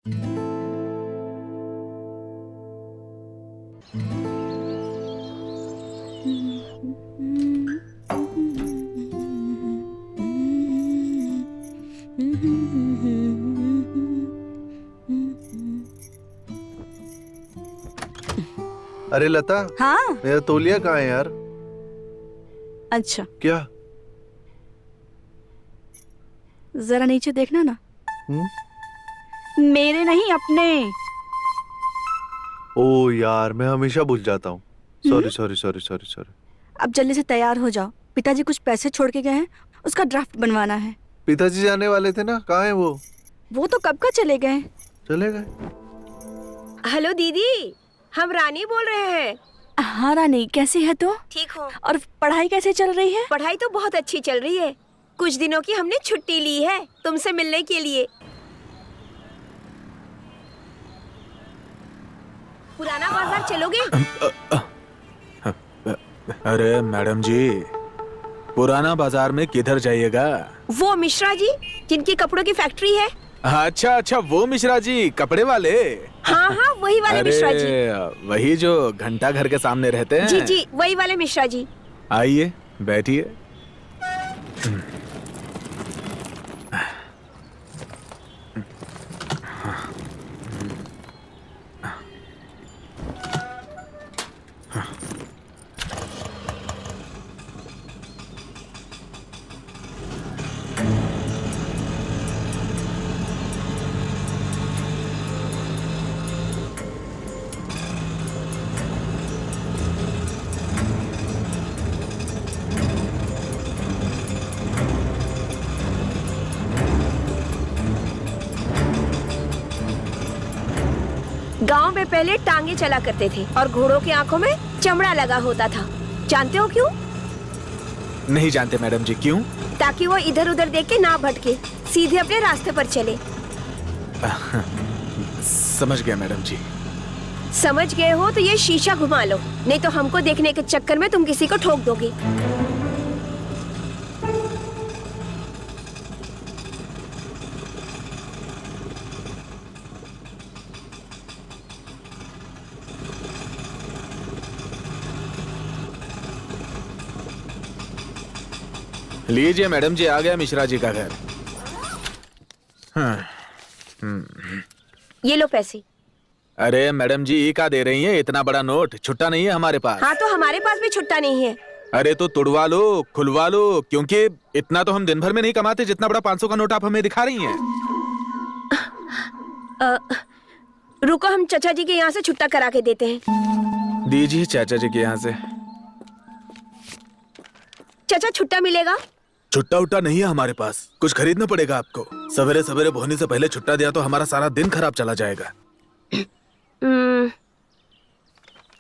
अरे लता, हाँ। मेरा तौलिया कहाँ है यार? अच्छा, क्या? जरा नीचे देखना ना। मेरे नहीं, अपने। ओ यार, मैं हमेशा भूल जाता हूँ। Sorry sorry sorry sorry sorry. अब जल्दी से तैयार हो जाओ, पिताजी कुछ पैसे छोड़ के गए हैं, उसका ड्राफ्ट बनवाना है। पिताजी जाने वाले थे ना, कहाँ है वो? वो तो कब का चले गए। चले गए। हेलो दीदी, हम रानी बोल रहे हैं। हाँ रानी, कैसी है तू? ठीक हो? और पढ़ाई कैसे चल रही है? पढ़ाई तो बहुत अच्छी चल रही है। कुछ दिनों की हमने छुट्टी ली है तुमसे मिलने के लिए। पुराना बाजार चलोगे? अरे मैडम जी, पुराना बाजार में किधर जाइएगा? वो मिश्रा जी जिनकी कपड़ों की फैक्ट्री है। अच्छा अच्छा, वो मिश्रा जी, कपड़े वाले। हाँ हाँ, वही वाले मिश्रा जी। वही जो घंटा घर के सामने रहते हैं। जी जी, वही वाले मिश्रा जी। आइए बैठिए। गांव में पहले टांगे चला करते थे और घोड़ों की आंखों में चमड़ा लगा होता था। जानते हो क्यों? नहीं जानते मैडम जी, क्यों? ताकि वो इधर उधर देख के ना भटके, सीधे अपने रास्ते पर चले। समझ गया मैडम जी। समझ गए हो तो ये शीशा घुमा लो, नहीं तो हमको देखने के चक्कर में तुम किसी को ठोक दोगे। लीजिए मैडम जी, आ गया मिश्रा जी का घर। ये लो पैसे। अरे मैडम जी, का दे रही हैं? इतना बड़ा नोट छुट्टा नहीं है हमारे पास। हाँ तो हमारे पास भी छुट्टा नहीं है। अरे तो तुड़वा लो, खुलवा लो, क्योंकि इतना तो हम दिन भर में नहीं कमाते जितना बड़ा 500 का नोट आप हमें दिखा रही हैं। रुको, हम चाचा जी के यहाँ से छुट्टा करा के देते हैं। दीजिए चाचा जी के यहाँ से। चाचा, छुट्टा मिलेगा? छुट्टा उट्टा नहीं है हमारे पास, कुछ खरीदना पड़ेगा आपको। सवेरे सवेरे भोने से पहले छुट्टा दिया तो हमारा सारा दिन खराब चला जाएगा।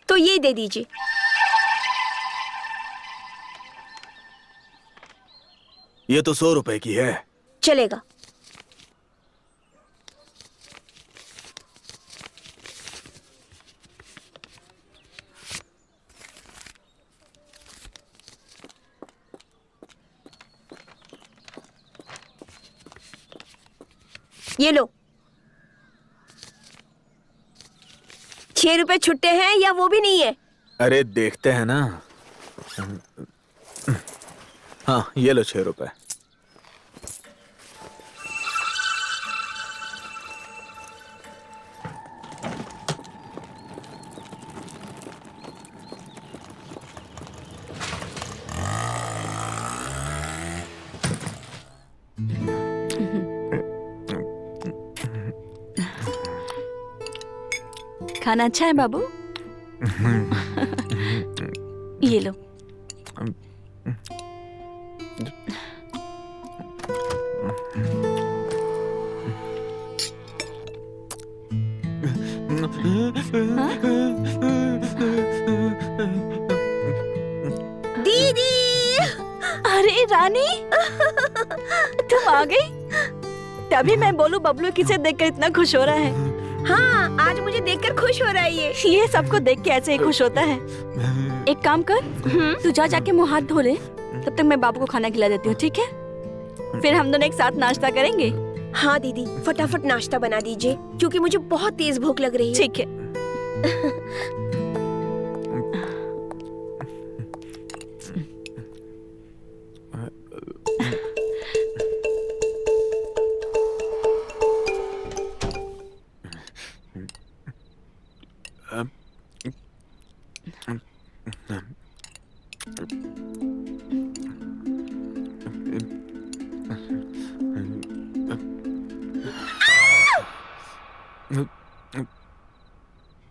तो ये दे दीजिए। ये तो 100 रुपए की है। चलेगा। ये लो। 6 रुपए छुट्टे हैं या वो भी नहीं है? अरे देखते हैं ना। हाँ, ये लो 6 रुपए। खाना अच्छा है बाबू? ये लो। दीदी! अरे रानी, तुम आ गई? तभी मैं बोलूं बबलू किसे देखकर इतना खुश हो रहा है। हाँ, आज मुझे देखकर खुश हो रहा है ये सबको देख के ऐसे ही खुश होता है। एक काम कर, तू जा जाके मुंह हाथ धो ले, तब तक मैं बाबू को खाना खिला देती हूँ, ठीक है? फिर हम दोनों एक साथ नाश्ता करेंगे। हाँ दीदी, फटाफट नाश्ता बना दीजिए क्योंकि मुझे बहुत तेज भूख लग रही है। ठीक है।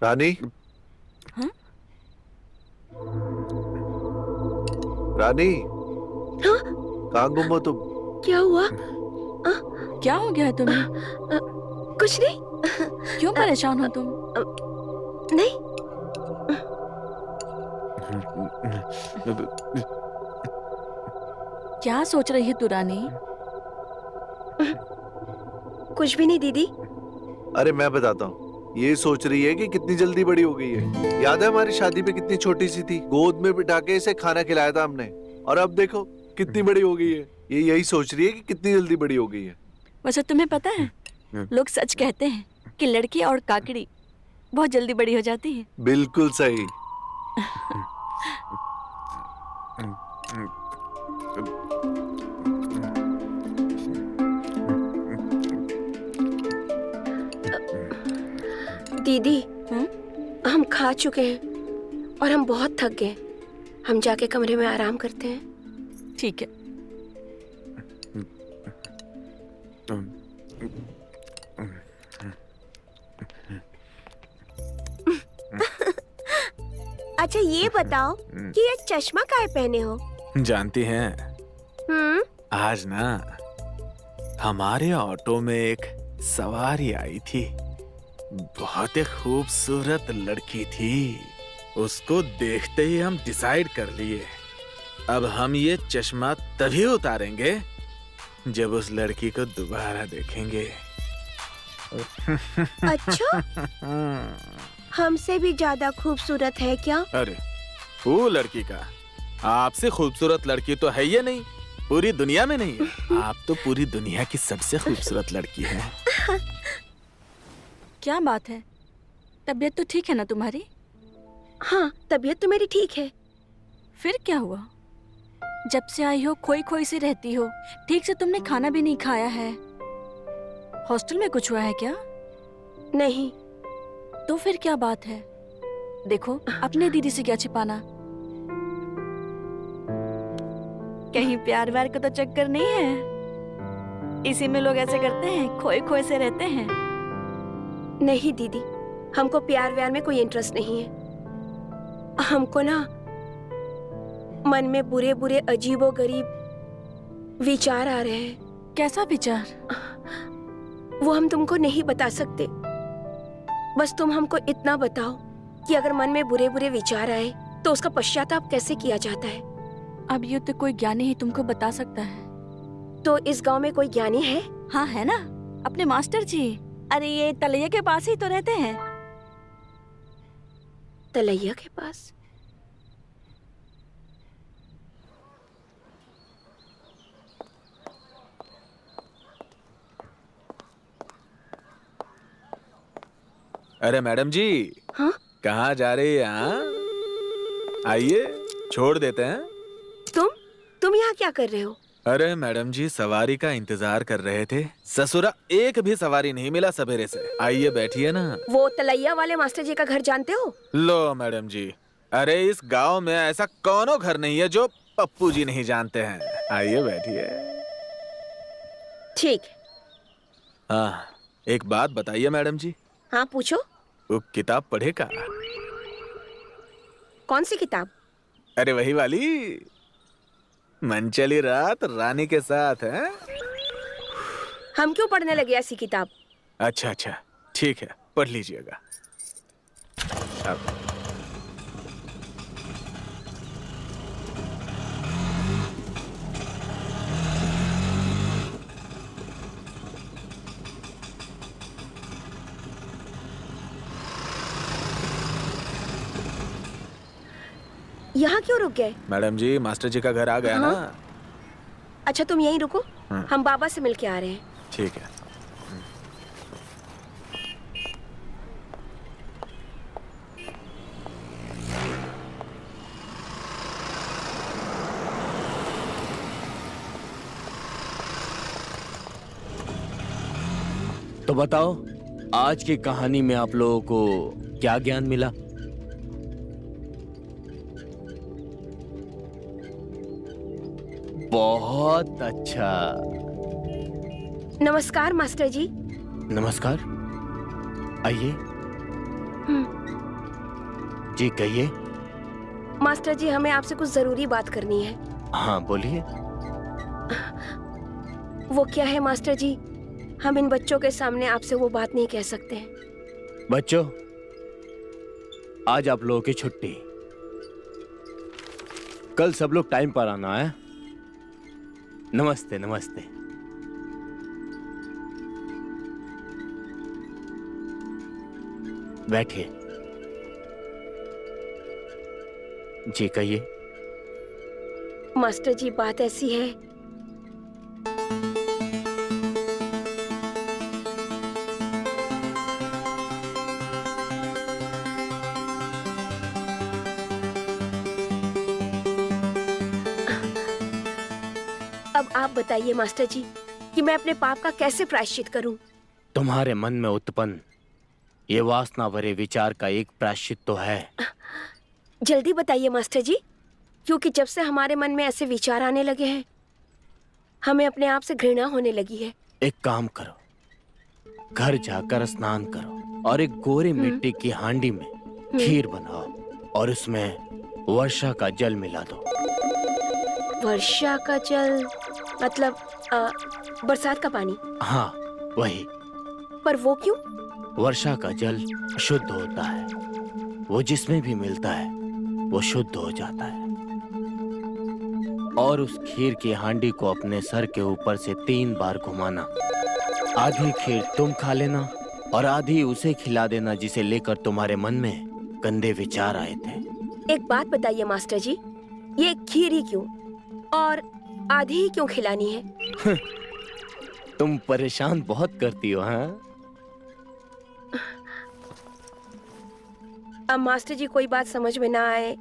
रानी, हाँ? रानी, हाँ? कहाँ गुम हो तुम? क्या हुआ? क्या हो गया है तुम्हें? कुछ नहीं। क्यों परेशान हो तुम? नहीं। क्या सोच रही है तू रानी? कुछ भी नहीं दीदी। अरे मैं बताता हूँ। ये सोच रही है कि कितनी जल्दी बड़ी हो गई है। याद है हमारी शादी पे कितनी छोटी सी थी, गोद में बिठा के इसे खाना खिलाया था हमने, और अब देखो कितनी बड़ी हो गई है। ये यही सोच रही है कि कितनी जल्दी बड़ी हो गई है। वैसे तुम्हें पता है, लोग सच कहते हैं कि लड़की और काकड़ी बहुत जल्दी बड़ी हो जाती है। बिल्कुल सही। दीदी, हम्म? हम खा चुके हैं और हम बहुत थक गए। हम जाके कमरे में आराम करते हैं। ठीक है। अच्छा ये बताओ कि ये चश्मा काहे पहने हो? जानती हैं, आज ना हमारे ऑटो में एक सवारी आई थी। बहुत ही खूबसूरत लड़की थी। उसको देखते ही हम डिसाइड कर लिए, अब हम ये चश्मा तभी उतारेंगे जब उस लड़की को दोबारा देखेंगे। अच्छा, हमसे भी ज्यादा खूबसूरत है क्या? अरे वो लड़की का आपसे खूबसूरत लड़की तो है ये नहीं, पूरी दुनिया में नहीं है। आप तो पूरी दुनिया की सबसे खूबसूरत लड़की है। क्या बात है, तबीयत तो ठीक है ना तुम्हारी? हाँ, तबीयत तो मेरी ठीक है। फिर क्या हुआ? जब से आई हो खोई खोई सी रहती हो, ठीक से तुमने खाना भी नहीं खाया है। हॉस्टल में कुछ हुआ है क्या? नहीं। तो फिर क्या बात है? देखो, अपने दीदी से क्या छिपाना। कहीं प्यार व्यार का तो चक्कर नहीं है? इसी में लोग ऐसे करते हैं, खोए खोए से रहते हैं। नहीं दीदी, हमको प्यार व्यार में कोई इंटरेस्ट नहीं है। हमको ना मन में बुरे बुरे अजीबो गरीब विचार आ रहे हैं। कैसा विचार? वो हम तुमको नहीं बता सकते। बस तुम हमको इतना बताओ कि अगर मन में बुरे बुरे विचार आए तो उसका पश्चाताप कैसे किया जाता है? अब ये तो कोई ज्ञानी ही तुमको बता सकता है। तो इस गांव में कोई ज्ञानी है? हाँ है ना, अपने मास्टर जी। अरे ये तलैया के पास ही तो रहते हैं। तलैया के पास? अरे मैडम जी, हाँ? कहाँ जा रही है? हाँ? आइए, छोड़ देते हैं। तुम यहाँ क्या कर रहे हो? अरे मैडम जी, सवारी का इंतजार कर रहे थे। ससुरा एक भी सवारी नहीं मिला सवेरे से। आइए बैठिए ना। वो तलैया वाले मास्टर जी का घर जानते हो? लो मैडम जी, अरे इस गांव में ऐसा कौनो घर नहीं है जो पप्पू जी नहीं जानते हैं। आइए बैठिए। ठीक। हाँ, एक बात बताइए मैडम जी। हाँ पूछो। वो किताब पढ़े का? कौन सी किताब? अरे वही वाली, मन चली रात रानी के साथ है। हम क्यों पढ़ने लगे ऐसी किताब? अच्छा अच्छा, ठीक है, पढ़ लीजिएगा। अब यहाँ क्यों रुक गए? मैडम जी, मास्टर जी का घर आ गया हाँ? ना। अच्छा तुम यहीं रुको, हाँ। हम बाबा से मिलके आ रहे हैं। ठीक है। तो बताओ, आज की कहानी में आप लोगों को क्या ज्ञान मिला? बहुत अच्छा। नमस्कार मास्टर जी। नमस्कार, आइए। जी कहिए। मास्टर जी, हमें आपसे कुछ जरूरी बात करनी है। हाँ बोलिए। वो क्या है मास्टर जी, हम इन बच्चों के सामने आपसे वो बात नहीं कह सकते हैं। बच्चों, आज आप लोगों की छुट्टी। कल सब लोग टाइम पर आना है। नमस्ते नमस्ते। बैठिए। जी कहिए। मास्टर जी, बात ऐसी है, अब आप बताइए मास्टर जी कि मैं अपने पाप का कैसे प्रायश्चित करूं। तुम्हारे मन में उत्पन्न ये वासना भरे विचार का एक प्रायश्चित तो है। जल्दी बताइए मास्टर जी, क्योंकि जब से हमारे मन में ऐसे विचार आने लगे हैं, हमें अपने आप से घृणा होने लगी है। एक काम करो, घर जाकर स्नान करो और एक गोरे मिट्टी की हांडी में खीर बनाओ और उसमें वर्षा का जल मिला दो। वर्षा का जल मतलब बरसात का पानी? हाँ वही। पर वो क्यों? वर्षा का जल शुद्ध होता है, वो जिसमें भी मिलता है वो शुद्ध हो जाता है। और उस खीर की हांडी को अपने सर के ऊपर से 3 बार घुमाना। आधी खीर तुम खा लेना और आधी उसे खिला देना जिसे लेकर तुम्हारे मन में गंदे विचार आए थे। एक बात बताइए मास्टर जी, ये खीर ही क्यों और आधी ही क्यों खिलानी है? तुम परेशान बहुत करती हो। हाँ, अब मास्टर जी कोई बात समझ में ना आए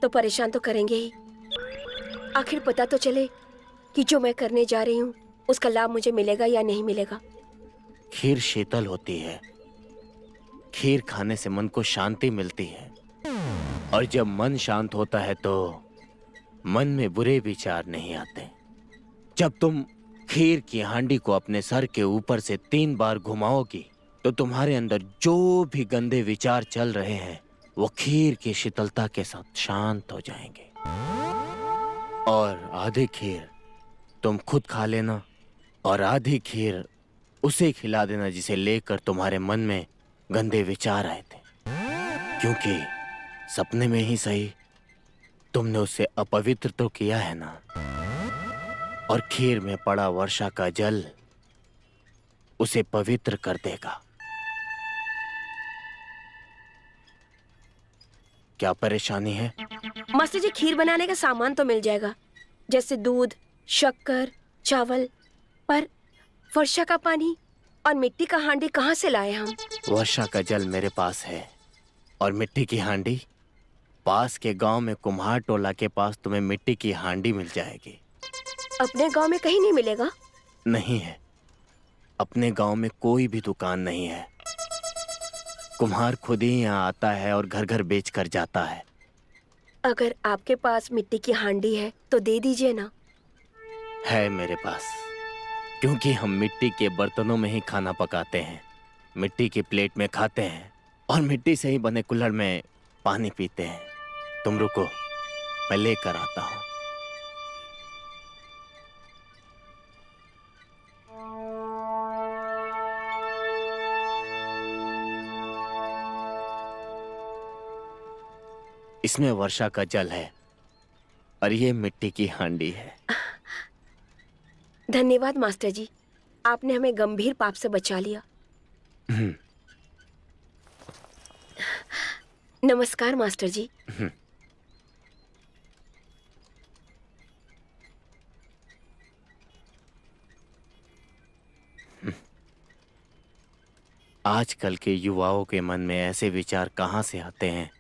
तो परेशान तो करेंगे ही। आखिर पता तो चले कि जो मैं करने जा रही हूँ उसका लाभ मुझे मिलेगा या नहीं मिलेगा। खीर शीतल होती है। खीर खाने से मन को शांति मिलती है और जब मन शांत होता है तो मन में बुरे विचार नहीं आते। जब तुम खीर की हांडी को अपने सर के ऊपर से 3 बार घुमाओगी तो तुम्हारे अंदर जो भी गंदे विचार चल रहे हैं वो खीर की शीतलता के साथ शांत हो जाएंगे। और आधी खीर तुम खुद खा लेना और आधी खीर उसे खिला देना जिसे लेकर तुम्हारे मन में गंदे विचार आए थे, क्योंकि सपने में ही सही तुमने उसे अपवित्र तो किया है ना। और खीर में पड़ा वर्षा का जल उसे पवित्र कर देगा। क्या परेशानी है? मास्टर जी, खीर बनाने का सामान तो मिल जाएगा, जैसे दूध, शक्कर, चावल, पर वर्षा का पानी और मिट्टी का हांडी कहाँ से लाए हम? वर्षा का जल मेरे पास है और मिट्टी की हांडी पास के गांव में कुम्हार टोला के पास तुम्हें मिट्टी की हांडी मिल जाएगी। अपने गांव में कहीं नहीं मिलेगा? नहीं है, अपने गांव में कोई भी दुकान नहीं है। कुम्हार खुद ही यहाँ आता है और घर घर बेच कर जाता है। अगर आपके पास मिट्टी की हांडी है तो दे दीजिए ना। है मेरे पास, क्योंकि हम मिट्टी के बर्तनों में ही खाना पकाते हैं, मिट्टी की प्लेट में खाते हैं और मिट्टी से ही बने कुल्हड़ में पानी पीते हैं। तुम रुको, मैं लेकर आता हूँ। इसमें वर्षा का जल है और ये मिट्टी की हांडी है। धन्यवाद मास्टर जी, आपने हमें गंभीर पाप से बचा लिया। नमस्कार मास्टर जी। आजकल के युवाओं के मन में ऐसे विचार कहाँ से आते हैं?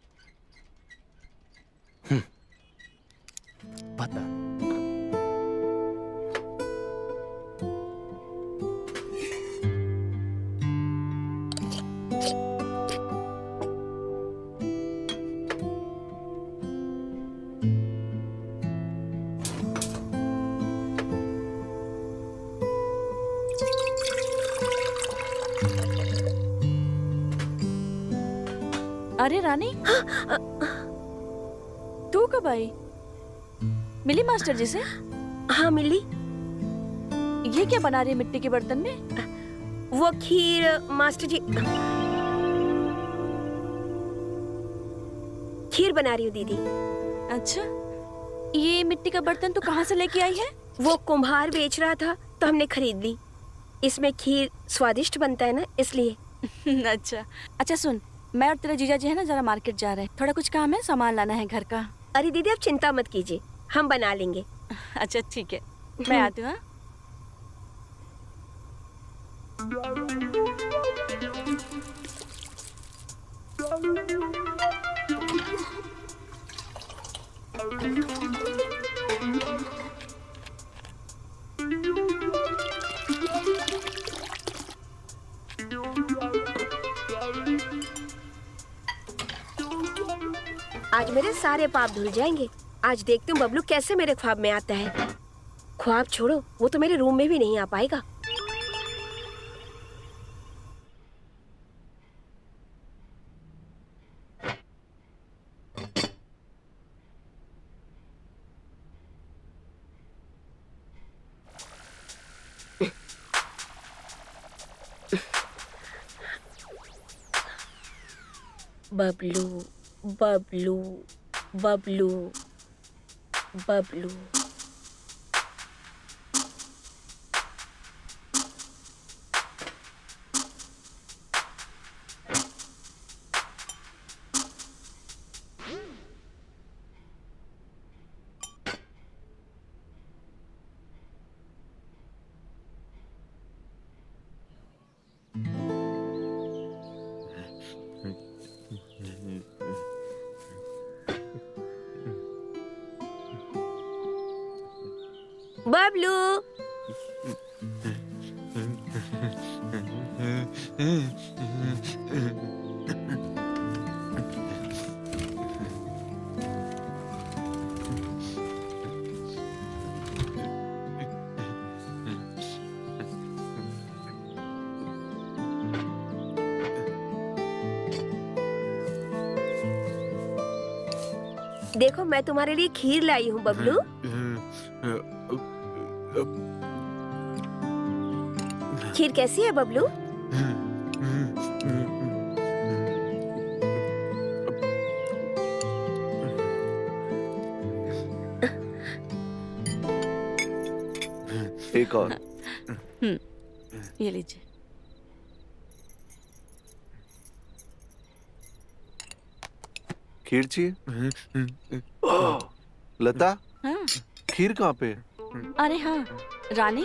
पता। अरे रानी, तू कब आई? मिली मास्टर जी से? हाँ मिली। ये क्या बना रही है मिट्टी के बर्तन में? वो खीर मास्टर जी, खीर बना रही हूँ दीदी। अच्छा, ये मिट्टी का बर्तन तू कहाँ से लेके आई है? वो कुम्हार बेच रहा था तो हमने खरीद ली। इसमें खीर स्वादिष्ट बनता है ना, इसलिए। अच्छा अच्छा, सुन, मैं और तेरे जीजा जी है ना जरा मार्केट जा रहे हैं, थोड़ा कुछ काम है, सामान लाना है घर का। अरे दीदी आप चिंता मत कीजिए, हम बना लेंगे। अच्छा ठीक है, मैं आती हूँ। हाँ? आज मेरे सारे पाप धुल जाएंगे। आज देखती हूँ बबलू कैसे मेरे ख्वाब में आता है। ख्वाब छोड़ो, वो तो मेरे रूम में भी नहीं आ पाएगा। बबलू बबलू बबलू बबलू। बबलू देखो, मैं तुम्हारे लिए खीर लाई हूँ बबलू। खीर कैसी है बबलू? एक और। ये लीजिए। खीर चाहिए? ओह, लता, हाँ, खीर कहाँ पे है? अरे हाँ रानी,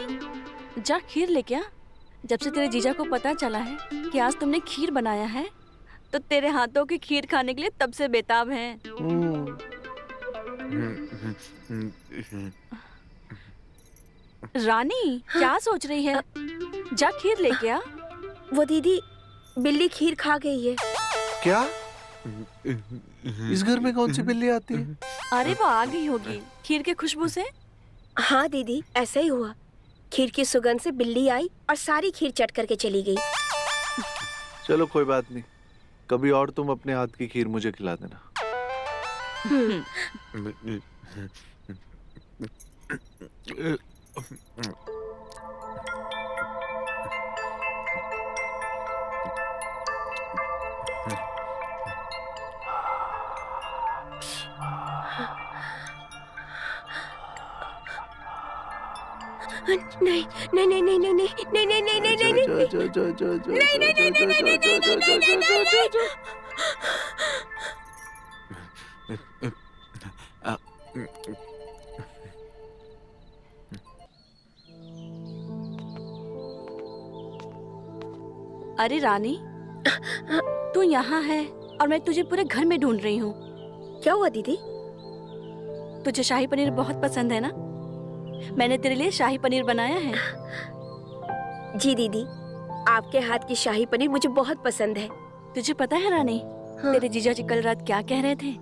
जा खीर लेके आ। जब से तेरे जीजा को पता चला है कि आज तुमने खीर बनाया है, तो तेरे हाथों की खीर खाने के लिए तब से बेताब हैं। रानी, क्या सोच रही है? जा खीर लेके आ। वो दीदी, बिल्ली खीर खा गई है। क्या? इस घर में कौन सी बिल्ली आती है? अरे वो आ गई होगी खीर के खुशबू से। हाँ दीदी, ऐसा ही हुआ। खीर की सुगंध से बिल्ली आई और सारी खीर चट करके चली गई। चलो कोई बात नहीं, कभी और तुम अपने हाथ की खीर मुझे खिला देना। नहीं नहीं नहीं नहीं नहीं नहीं नहीं नहीं नहीं नहीं नहीं अरे रानी, तू यहाँ है और मैं तुझे पूरे घर में ढूंढ रही हूँ। क्या हुआ दीदी? तुझे शाही पनीर बहुत पसंद है ना? मैंने तेरे लिए शाही पनीर बनाया है। जी दीदी, आपके हाथ की शाही पनीर मुझे बहुत पसंद है। तुझे पता है रानी, हाँ। तेरे जीजा जी कल रात क्या कह रहे थे?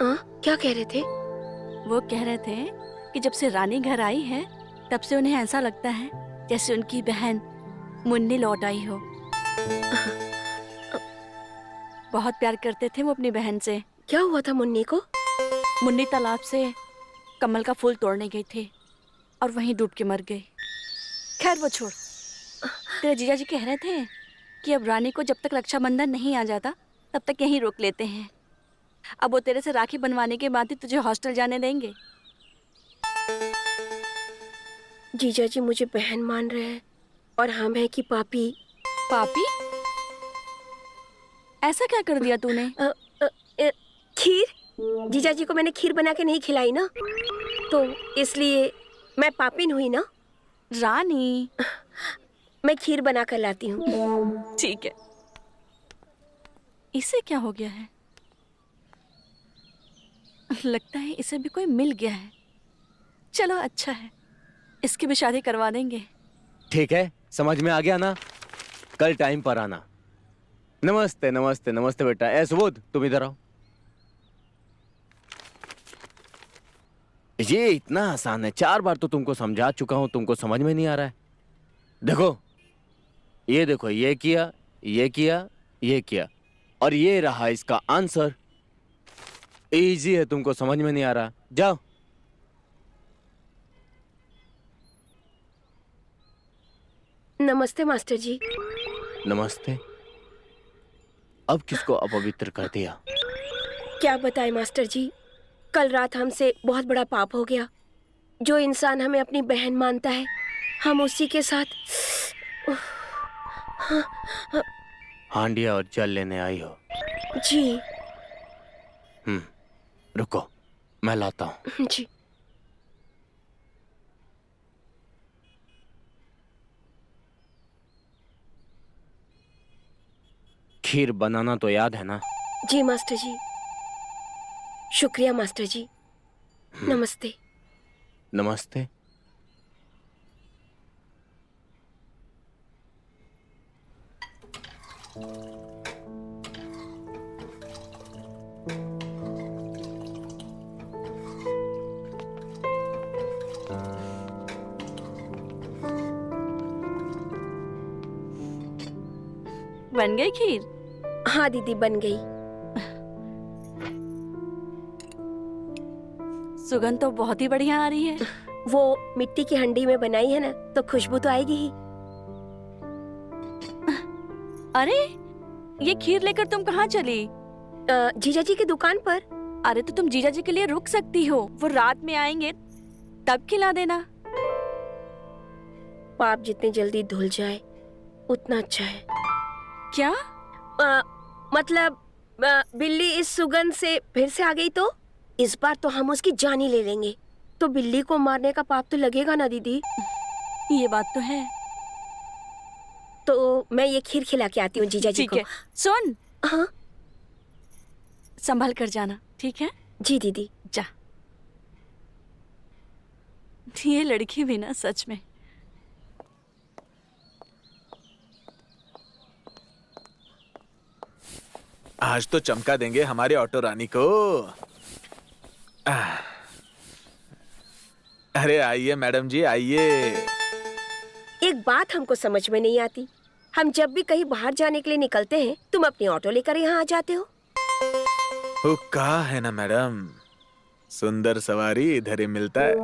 क्या कह रहे थे? वो कह रहे थे कि जब से रानी घर आई है, तब से उन्हें ऐसा लगता है जैसे उनकी बहन मुन्नी लौट आई हो। बहुत प्यार करते थे वो अपनी बहन से। क्या हुआ था मुन्नी को? मुन्नी तालाब से कमल का फूल तोड़ने गई थी और वहीं डूब के मर गई। खैर वो छोड़, तेरे जीजा जी कह रहे थे कि अब रानी को जब तक रक्षाबंधन नहीं आ जाता तब तक यहीं रोक लेते हैं। अब वो तेरे से राखी बनवाने के बाद ही तुझे हॉस्टल जाने देंगे। जीजा जी मुझे बहन मान रहे हैं और हम हैं कि पापी। पापी? ऐसा क्या कर दिया तूने? खीर, जीजा जी को मैंने खीर बना के नहीं खिलाई ना, तो इसलिए मैं पापिन हुई ना। रानी, मैं खीर बना कर लाती हूँ। ठीक है। इसे क्या हो गया है? लगता है इसे भी कोई मिल गया है। चलो अच्छा है, इसकी भी शादी करवा देंगे। ठीक है, समझ में आ गया ना? कल टाइम पर आना। नमस्ते नमस्ते नमस्ते बेटा। सुबोध, तुम इधर आओ। ये इतना आसान है, 4 बार तो तुमको समझा चुका हूं, तुमको समझ में नहीं आ रहा है। देखो, ये किया, ये किया, ये किया, और ये रहा इसका आंसर। इजी है, तुमको समझ में नहीं आ रहा। जाओ। नमस्ते मास्टर जी। नमस्ते। अब किसको अपवित्र कर दिया? क्या बताएं मास्टर जी, कल रात हमसे बहुत बड़ा पाप हो गया। जो इंसान हमें अपनी बहन मानता है, हम उसी के साथ। हांडिया और जल लेने आई हो? जी। रुको, मैं लाता हूँ। जी। खीर बनाना तो याद है ना? जी मास्टर जी। शुक्रिया मास्टर जी। नमस्ते। नमस्ते। बन गई खीर? हाँ दीदी, बन गई। सुगंध तो बहुत ही बढ़िया आ रही है। वो मिट्टी की हंडी में बनाई है ना, तो खुशबू तो आएगी ही। अरे, ये खीर लेकर तुम कहाँ चली? जीजा जी की दुकान पर। अरे तो तुम जीजा जी के लिए रुक सकती हो, वो रात में आएंगे तब खिला देना। पाप जितनी जल्दी धुल जाए उतना अच्छा है। क्या? मतलब बिल्ली इस सुगंध से फिर से आ गई तो इस बार तो हम उसकी जान ही ले लेंगे। तो बिल्ली को मारने का पाप तो लगेगा ना दीदी? ये बात तो है। तो मैं ये खीर खिला के आती हूँ जीजा जी ठीक को। है। सुन, हाँ संभल कर जाना, ठीक है? जी दीदी। जा। ये लड़की भी ना सच में। आज तो चमका देंगे हमारे ऑटो रानी को। अरे आइए मैडम जी, आइए। एक बात हमको समझ में नहीं आती, हम जब भी कहीं बाहर जाने के लिए निकलते हैं, तुम अपनी ऑटो लेकर यहाँ आ जाते हो। कहा है ना मैडम, सुंदर सवारी इधर ही मिलता है,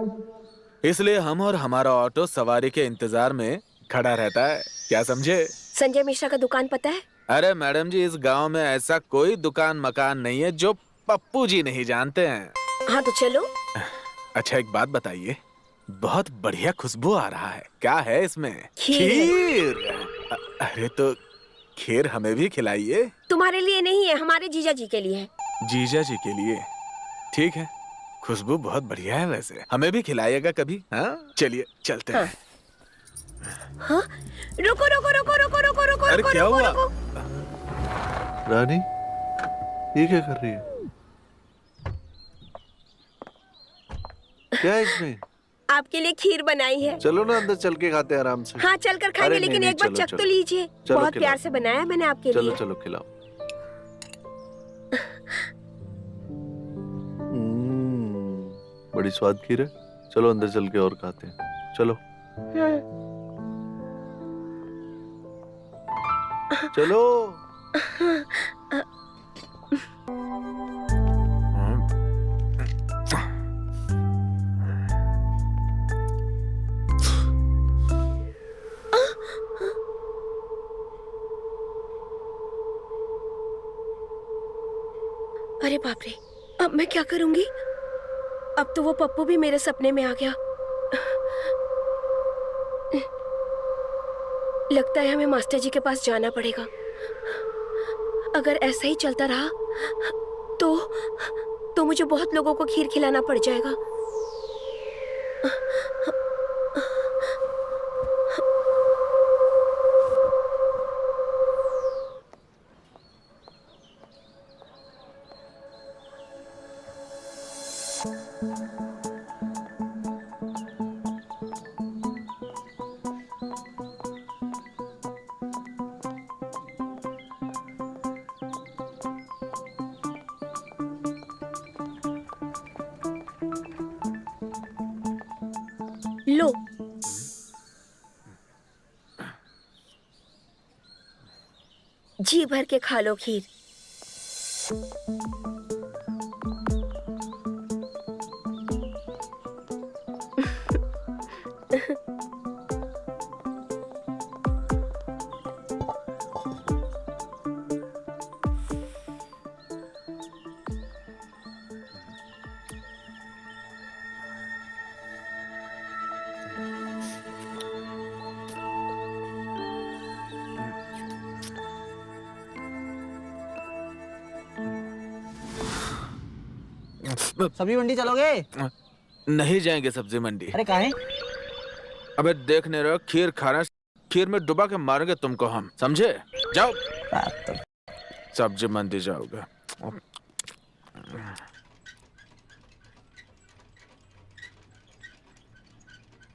इसलिए हम और हमारा ऑटो सवारी के इंतजार में खड़ा रहता है। क्या समझे? संजय मिश्रा का दुकान पता है? अरे मैडम जी, इस गांव में ऐसा कोई दुकान मकान नहीं है जो पप्पू जी नहीं जानते हैं। हाँ तो चलो। अच्छा एक बात बताइए, बहुत बढ़िया खुशबू आ रहा है, क्या है इसमें? खीर। अरे तो खीर हमें भी खिलाइए। तुम्हारे लिए नहीं है, हमारे जीजा जी के लिए है। जीजा जी के लिए? ठीक है, खुशबू बहुत बढ़िया है, वैसे हमें भी खिलाइएगा कभी। हाँ चलिए चलते हैं। हाँ? रुको रुको रुको रुको रुको रुको। अरे क्या हुआ? रानी, ये क्या कर रही है? क्या है इसमें? आपके लिए खीर बनाई है। चलो ना अंदर चल के खाते हैं आराम से। हाँ चल कर खाएंगे, अरे लेकिन नहीं, एक बार चलो, चख तो चलो। लीजिए। चलो, बहुत खिलाओ। प्यार से बनाया है मैंने आपके चलो लिए। चलो खिलाओ। बड़ी स्वाद खीर है। चलो अंदर चल के और खाते हैं, चलो। चलो। अरे बाप रे, अब मैं क्या करूंगी? अब तो वो पप्पू भी मेरे सपने में आ गया। लगता है हमें मास्टर जी के पास जाना पड़ेगा। अगर ऐसा ही चलता रहा तो मुझे बहुत लोगों को खीर खिलाना पड़ जाएगा। लो, जी भर के खा लो खीर। सब्जी मंडी चलोगे? नहीं जाएंगे सब्जी मंडी। अरे काहे? अबे देख नहीं रहो, खीर खा रहे हैं, खीर में डुबा के मारेंगे तुमको हम, समझे? जाओ सब्जी मंडी जाओगे।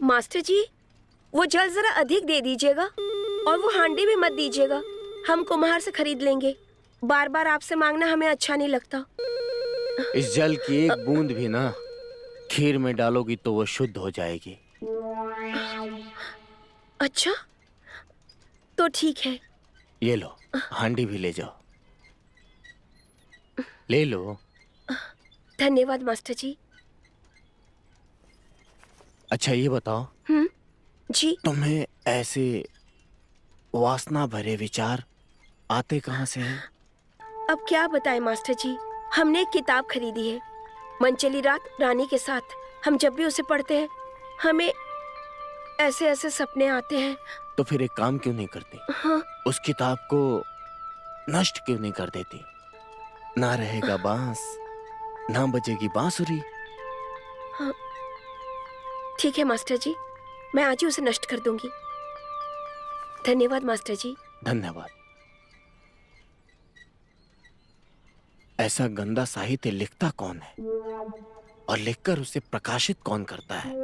मास्टर जी, वो जल जरा अधिक दे दीजिएगा और वो हांडी भी मत दीजिएगा। हम कुम्हार से खरीद लेंगे। बार बार आपसे मांगना हमें अच्छा नहीं लगता। इस जल की एक बूंद भी ना खीर में डालोगी तो वो शुद्ध हो जाएगी। अच्छा, तो ठीक है। ये लो, हांडी भी ले जाओ। ले लो। धन्यवाद मास्टर जी। अच्छा ये बताओ, जी, तुम्हें ऐसे वासना भरे विचार आते कहाँ से हैं? अब क्या बताएं मास्टर जी। हमने एक किताब खरीदी है, मनचली रात रानी के साथ। हम जब भी उसे पढ़ते हैं हमें ऐसे ऐसे सपने आते हैं। तो फिर एक काम क्यों नहीं करती? हाँ, उस किताब को नष्ट क्यों नहीं कर देती? ना रहेगा बांस, ना बजेगी बांसुरी। ठीक है मास्टर जी, मैं आज ही उसे नष्ट कर दूंगी। धन्यवाद मास्टर जी। धन्यवाद। ऐसा गंदा साहित्य लिखता कौन है और लिखकर उसे प्रकाशित कौन करता है?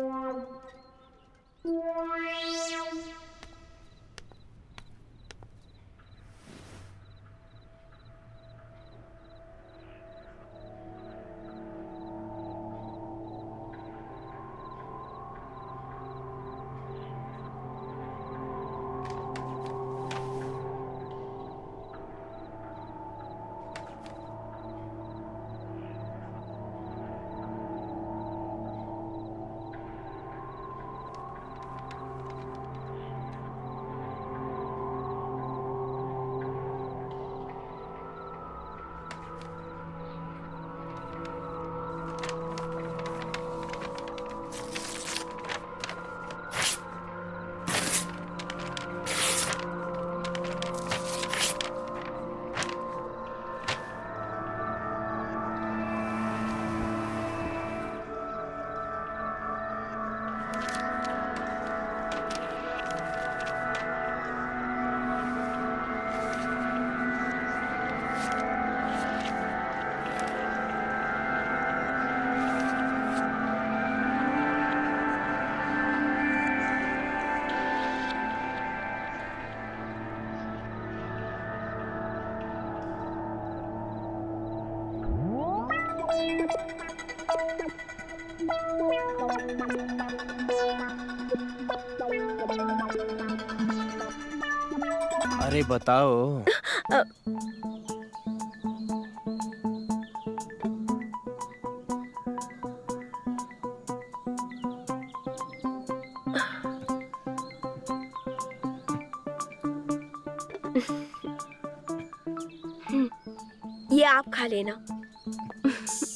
अरे बताओ। ये आप खा लेना। है